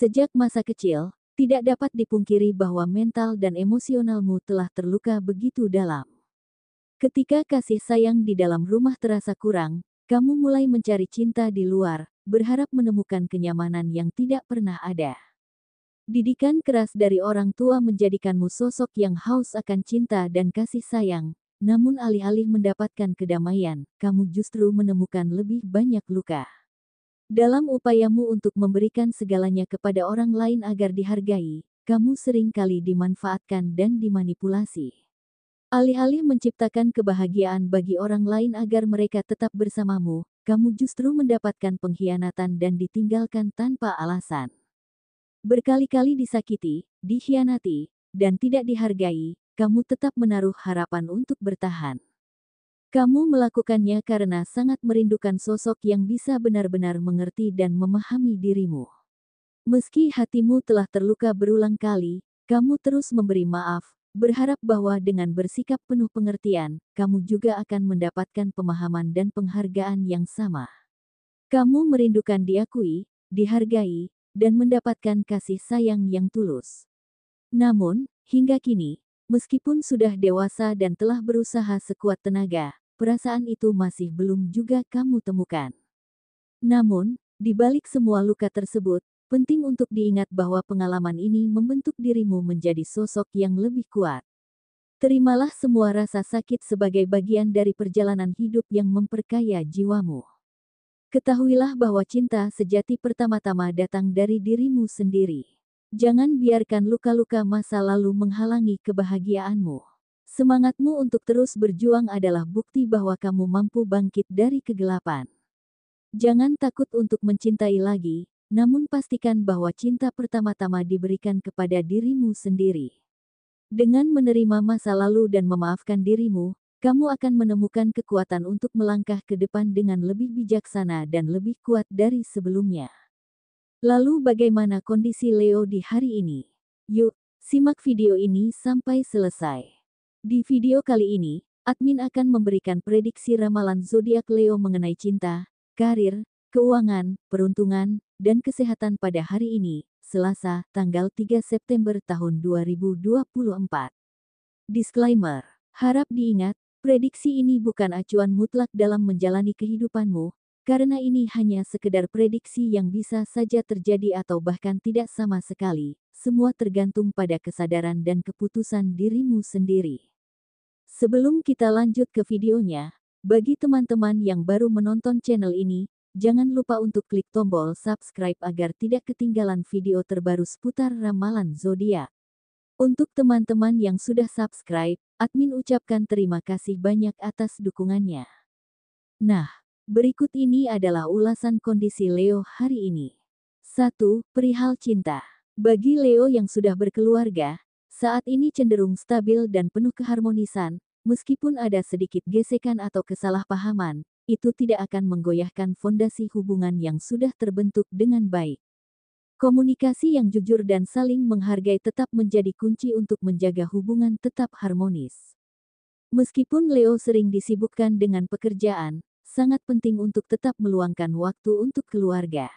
Sejak masa kecil, tidak dapat dipungkiri bahwa mental dan emosionalmu telah terluka begitu dalam. Ketika kasih sayang di dalam rumah terasa kurang, kamu mulai mencari cinta di luar, berharap menemukan kenyamanan yang tidak pernah ada. Didikan keras dari orang tua menjadikanmu sosok yang haus akan cinta dan kasih sayang, namun alih-alih mendapatkan kedamaian, kamu justru menemukan lebih banyak luka. Dalam upayamu untuk memberikan segalanya kepada orang lain agar dihargai, kamu sering kali dimanfaatkan dan dimanipulasi. Alih-alih menciptakan kebahagiaan bagi orang lain agar mereka tetap bersamamu, kamu justru mendapatkan pengkhianatan dan ditinggalkan tanpa alasan. Berkali-kali disakiti, dikhianati, dan tidak dihargai, kamu tetap menaruh harapan untuk bertahan. Kamu melakukannya karena sangat merindukan sosok yang bisa benar-benar mengerti dan memahami dirimu. Meski hatimu telah terluka berulang kali, kamu terus memberi maaf, berharap bahwa dengan bersikap penuh pengertian, kamu juga akan mendapatkan pemahaman dan penghargaan yang sama. Kamu merindukan diakui, dihargai, dan mendapatkan kasih sayang yang tulus. Namun, hingga kini, meskipun sudah dewasa dan telah berusaha sekuat tenaga, perasaan itu masih belum juga kamu temukan. Namun, di balik semua luka tersebut, penting untuk diingat bahwa pengalaman ini membentuk dirimu menjadi sosok yang lebih kuat. Terimalah semua rasa sakit sebagai bagian dari perjalanan hidup yang memperkaya jiwamu. Ketahuilah bahwa cinta sejati pertama-tama datang dari dirimu sendiri. Jangan biarkan luka-luka masa lalu menghalangi kebahagiaanmu. Semangatmu untuk terus berjuang adalah bukti bahwa kamu mampu bangkit dari kegelapan. Jangan takut untuk mencintai lagi, namun pastikan bahwa cinta pertama-tama diberikan kepada dirimu sendiri. Dengan menerima masa lalu dan memaafkan dirimu, kamu akan menemukan kekuatan untuk melangkah ke depan dengan lebih bijaksana dan lebih kuat dari sebelumnya. Lalu bagaimana kondisi Leo di hari ini? Yuk, simak video ini sampai selesai. Di video kali ini, admin akan memberikan prediksi ramalan zodiak Leo mengenai cinta, karir, keuangan, peruntungan, dan kesehatan pada hari ini, Selasa, tanggal 3 September tahun 2024. Disclaimer, harap diingat, prediksi ini bukan acuan mutlak dalam menjalani kehidupanmu, karena ini hanya sekedar prediksi yang bisa saja terjadi atau bahkan tidak sama sekali. Semua tergantung pada kesadaran dan keputusan dirimu sendiri. Sebelum kita lanjut ke videonya, bagi teman-teman yang baru menonton channel ini, jangan lupa untuk klik tombol subscribe agar tidak ketinggalan video terbaru seputar ramalan zodiak. Untuk teman-teman yang sudah subscribe, admin ucapkan terima kasih banyak atas dukungannya. Nah, berikut ini adalah ulasan kondisi Leo hari ini. 1. Perihal cinta. Bagi Leo yang sudah berkeluarga, saat ini cenderung stabil dan penuh keharmonisan, meskipun ada sedikit gesekan atau kesalahpahaman, itu tidak akan menggoyahkan fondasi hubungan yang sudah terbentuk dengan baik. Komunikasi yang jujur dan saling menghargai tetap menjadi kunci untuk menjaga hubungan tetap harmonis. Meskipun Leo sering disibukkan dengan pekerjaan, sangat penting untuk tetap meluangkan waktu untuk keluarga.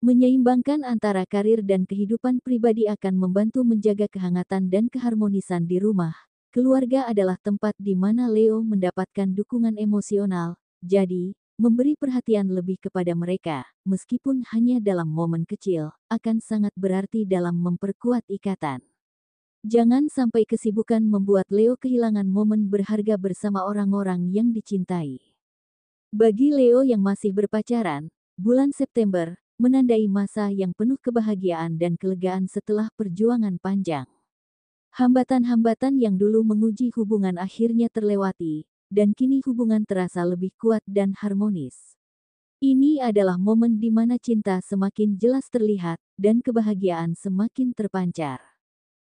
Menyeimbangkan antara karir dan kehidupan pribadi akan membantu menjaga kehangatan dan keharmonisan di rumah. Keluarga adalah tempat di mana Leo mendapatkan dukungan emosional, jadi, memberi perhatian lebih kepada mereka, meskipun hanya dalam momen kecil, akan sangat berarti dalam memperkuat ikatan. Jangan sampai kesibukan membuat Leo kehilangan momen berharga bersama orang-orang yang dicintai. Bagi Leo yang masih berpacaran, bulan September menandai masa yang penuh kebahagiaan dan kelegaan setelah perjuangan panjang. Hambatan-hambatan yang dulu menguji hubungan akhirnya terlewati, dan kini hubungan terasa lebih kuat dan harmonis. Ini adalah momen di mana cinta semakin jelas terlihat, dan kebahagiaan semakin terpancar.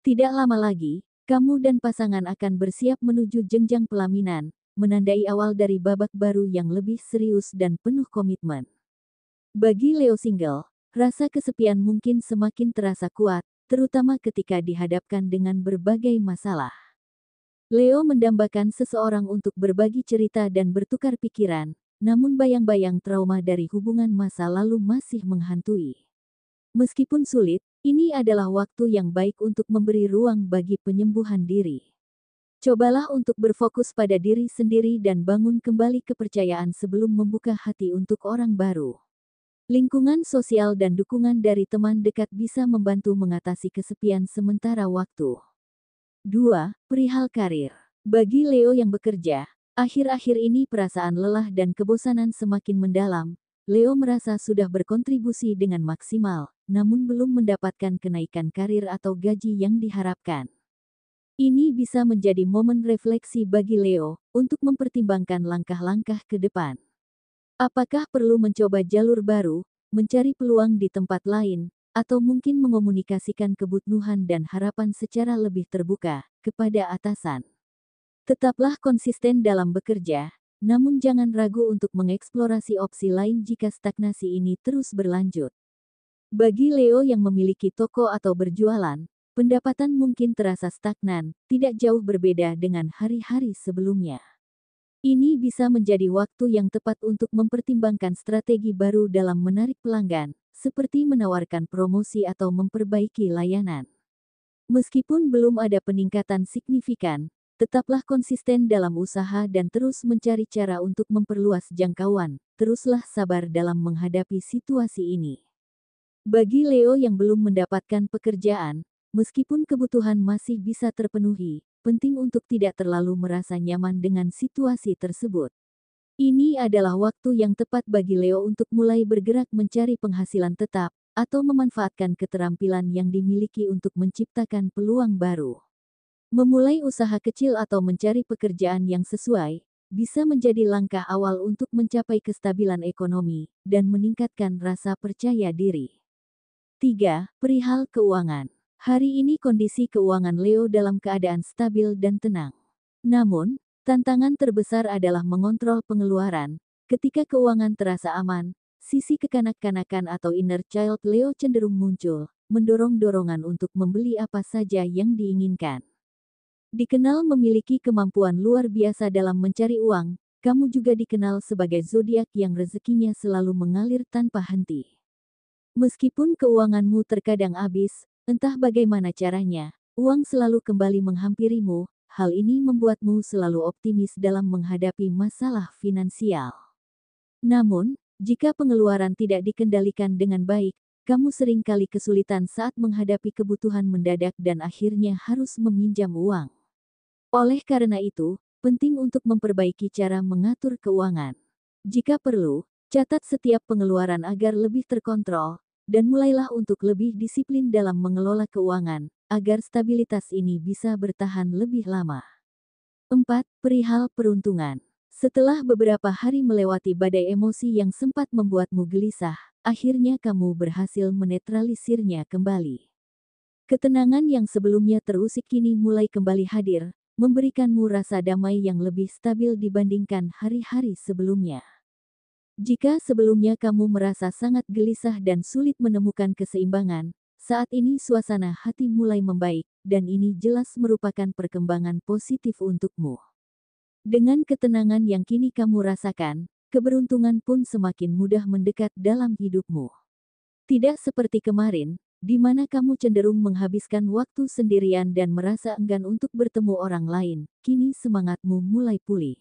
Tidak lama lagi, kamu dan pasangan akan bersiap menuju jenjang pelaminan, menandai awal dari babak baru yang lebih serius dan penuh komitmen. Bagi Leo single, rasa kesepian mungkin semakin terasa kuat, terutama ketika dihadapkan dengan berbagai masalah. Leo mendambakan seseorang untuk berbagi cerita dan bertukar pikiran, namun bayang-bayang trauma dari hubungan masa lalu masih menghantui. Meskipun sulit, ini adalah waktu yang baik untuk memberi ruang bagi penyembuhan diri. Cobalah untuk berfokus pada diri sendiri dan bangun kembali kepercayaan sebelum membuka hati untuk orang baru. Lingkungan sosial dan dukungan dari teman dekat bisa membantu mengatasi kesepian sementara waktu. 2. Perihal karir. Bagi Leo yang bekerja, akhir-akhir ini perasaan lelah dan kebosanan semakin mendalam. Leo merasa sudah berkontribusi dengan maksimal, namun belum mendapatkan kenaikan karir atau gaji yang diharapkan. Ini bisa menjadi momen refleksi bagi Leo untuk mempertimbangkan langkah-langkah ke depan. Apakah perlu mencoba jalur baru, mencari peluang di tempat lain, atau mungkin mengomunikasikan kebutuhan dan harapan secara lebih terbuka kepada atasan? Tetaplah konsisten dalam bekerja, namun jangan ragu untuk mengeksplorasi opsi lain jika stagnasi ini terus berlanjut. Bagi Leo yang memiliki toko atau berjualan, pendapatan mungkin terasa stagnan, tidak jauh berbeda dengan hari-hari sebelumnya. Ini bisa menjadi waktu yang tepat untuk mempertimbangkan strategi baru dalam menarik pelanggan, seperti menawarkan promosi atau memperbaiki layanan. Meskipun belum ada peningkatan signifikan, tetaplah konsisten dalam usaha dan terus mencari cara untuk memperluas jangkauan. Teruslah sabar dalam menghadapi situasi ini. Bagi Leo yang belum mendapatkan pekerjaan, meskipun kebutuhan masih bisa terpenuhi, penting untuk tidak terlalu merasa nyaman dengan situasi tersebut. Ini adalah waktu yang tepat bagi Leo untuk mulai bergerak mencari penghasilan tetap, atau memanfaatkan keterampilan yang dimiliki untuk menciptakan peluang baru. Memulai usaha kecil atau mencari pekerjaan yang sesuai, bisa menjadi langkah awal untuk mencapai kestabilan ekonomi, dan meningkatkan rasa percaya diri. 3. Perihal keuangan. Hari ini kondisi keuangan Leo dalam keadaan stabil dan tenang. Namun, tantangan terbesar adalah mengontrol pengeluaran. Ketika keuangan terasa aman, sisi kekanak-kanakan atau inner child Leo cenderung muncul, mendorong dorongan untuk membeli apa saja yang diinginkan. Dikenal memiliki kemampuan luar biasa dalam mencari uang, kamu juga dikenal sebagai zodiak yang rezekinya selalu mengalir tanpa henti. Meskipun keuanganmu terkadang habis, entah bagaimana caranya, uang selalu kembali menghampirimu. Hal ini membuatmu selalu optimis dalam menghadapi masalah finansial. Namun, jika pengeluaran tidak dikendalikan dengan baik, kamu seringkali kesulitan saat menghadapi kebutuhan mendadak dan akhirnya harus meminjam uang. Oleh karena itu, penting untuk memperbaiki cara mengatur keuangan. Jika perlu, catat setiap pengeluaran agar lebih terkontrol, dan mulailah untuk lebih disiplin dalam mengelola keuangan, agar stabilitas ini bisa bertahan lebih lama. 4. Perihal peruntungan. Setelah beberapa hari melewati badai emosi yang sempat membuatmu gelisah, akhirnya kamu berhasil menetralisirnya kembali. Ketenangan yang sebelumnya terusik kini mulai kembali hadir, memberikanmu rasa damai yang lebih stabil dibandingkan hari-hari sebelumnya. Jika sebelumnya kamu merasa sangat gelisah dan sulit menemukan keseimbangan, saat ini suasana hati mulai membaik, dan ini jelas merupakan perkembangan positif untukmu. Dengan ketenangan yang kini kamu rasakan, keberuntungan pun semakin mudah mendekat dalam hidupmu. Tidak seperti kemarin, di mana kamu cenderung menghabiskan waktu sendirian dan merasa enggan untuk bertemu orang lain, kini semangatmu mulai pulih.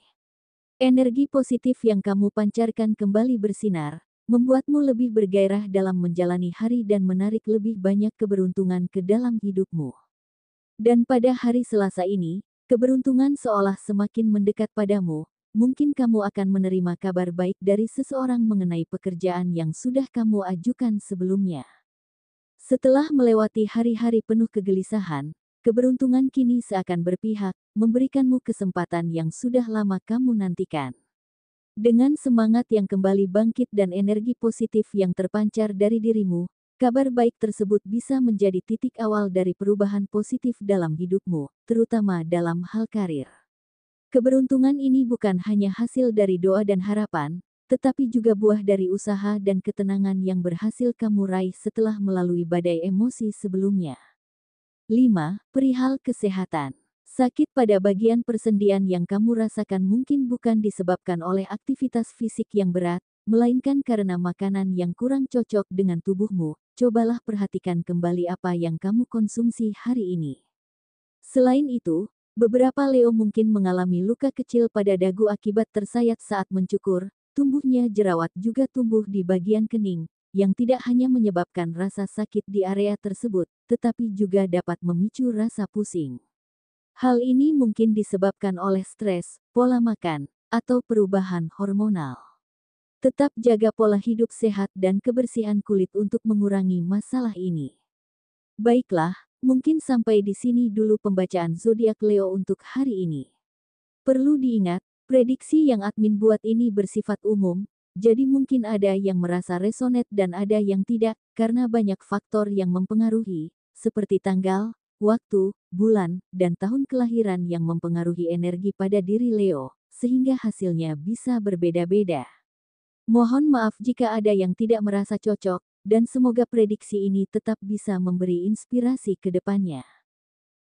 Energi positif yang kamu pancarkan kembali bersinar, membuatmu lebih bergairah dalam menjalani hari dan menarik lebih banyak keberuntungan ke dalam hidupmu. Dan pada hari Selasa ini, keberuntungan seolah semakin mendekat padamu. Mungkin kamu akan menerima kabar baik dari seseorang mengenai pekerjaan yang sudah kamu ajukan sebelumnya. Setelah melewati hari-hari penuh kegelisahan, keberuntungan kini seakan berpihak, memberikanmu kesempatan yang sudah lama kamu nantikan. Dengan semangat yang kembali bangkit dan energi positif yang terpancar dari dirimu, kabar baik tersebut bisa menjadi titik awal dari perubahan positif dalam hidupmu, terutama dalam hal karir. Keberuntungan ini bukan hanya hasil dari doa dan harapan, tetapi juga buah dari usaha dan ketenangan yang berhasil kamu raih setelah melalui badai emosi sebelumnya. 5. Perihal kesehatan. Sakit pada bagian persendian yang kamu rasakan mungkin bukan disebabkan oleh aktivitas fisik yang berat, melainkan karena makanan yang kurang cocok dengan tubuhmu. Cobalah perhatikan kembali apa yang kamu konsumsi hari ini. Selain itu, beberapa Leo mungkin mengalami luka kecil pada dagu akibat tersayat saat mencukur. Tumbuhnya jerawat juga tumbuh di bagian kening, yang tidak hanya menyebabkan rasa sakit di area tersebut, tetapi juga dapat memicu rasa pusing. Hal ini mungkin disebabkan oleh stres, pola makan, atau perubahan hormonal. Tetap jaga pola hidup sehat dan kebersihan kulit untuk mengurangi masalah ini. Baiklah, mungkin sampai di sini dulu pembacaan zodiak Leo untuk hari ini. Perlu diingat, prediksi yang admin buat ini bersifat umum, jadi mungkin ada yang merasa resonate dan ada yang tidak, karena banyak faktor yang mempengaruhi, seperti tanggal, waktu, bulan, dan tahun kelahiran yang mempengaruhi energi pada diri Leo, sehingga hasilnya bisa berbeda-beda. Mohon maaf jika ada yang tidak merasa cocok, dan semoga prediksi ini tetap bisa memberi inspirasi ke depannya.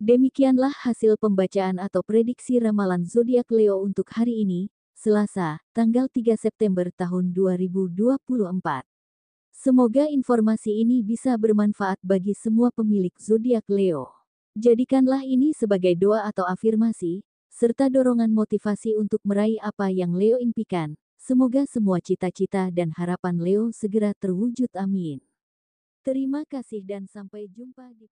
Demikianlah hasil pembacaan atau prediksi ramalan zodiak Leo untuk hari ini, Selasa, tanggal 3 September tahun 2024. Semoga informasi ini bisa bermanfaat bagi semua pemilik zodiak Leo. Jadikanlah ini sebagai doa atau afirmasi, serta dorongan motivasi untuk meraih apa yang Leo impikan. Semoga semua cita-cita dan harapan Leo segera terwujud, amin. Terima kasih dan sampai jumpa di